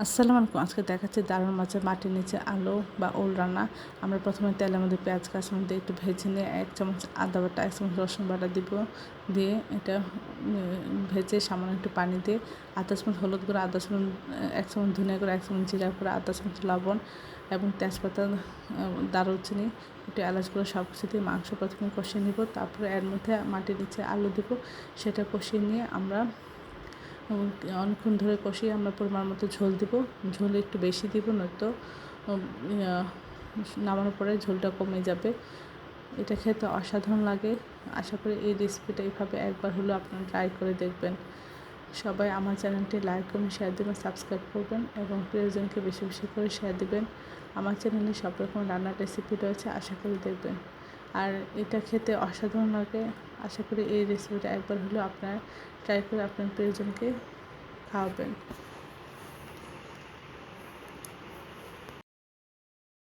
আসসালামু আলাইকুম। আজকে দেখাচ্ছি দারুণ মাছের মাটির নিচে আলু বা ওল রান্না। আমরা প্রথমে তেলের মধ্যে পেঁয়াজ কাঁচামরিচ দিয়ে একটু ভেজে নিয়ে 1 চামচ আদা বাটা 1 চামচ রসুন বাটা দিব। দিয়ে এটা ভেজে সামান্য একটু পানি দিয়ে আধা চামচ হলুদ গুঁড়ো, 1 চামচ ধনিয়া গুঁড়ো, 1 চামচ জিরা গুঁড়ো, আধা চামচ লবণ এবং তেজপাতা, দারুচিনি, একটু এলাচ গুঁড়ো সব কিছু দিয়ে মাংস প্রথমে কষিয়ে নিব। তারপরে এর মধ্যে মাটির নিচে আলু দিব। সেটা কষিয়ে নিয়ে আমরা অনেকক্ষণ ধরে কষিয়ে আমরা পরিমাণ মতো ঝোল দিব। ঝোল একটু বেশি দিব, নয়তো নামানোর পরে ঝোলটা কমে যাবে। এটা খেতে অসাধারণ লাগে। আশা করি এই রেসিপিটা এইভাবে একবার হলেও আপনারা ট্রাই করে দেখবেন। সবাই আমার চ্যানেলটি লাইক করবেন, শেয়ার দেবেন, সাবস্ক্রাইব করবেন এবং প্রিয়জনকে বেশি বেশি করে শেয়ার দেবেন। আমার চ্যানেলে সব রকম রান্নার রেসিপি রয়েছে, আশা করি দেখবেন। আর এটা খেতে অসাধারণ লাগে। আশা করি এই রেসিপিটা একবার হলেও আপনারা ট্রাই করে আপনার প্রিয়জনকে খাওয়াবেন।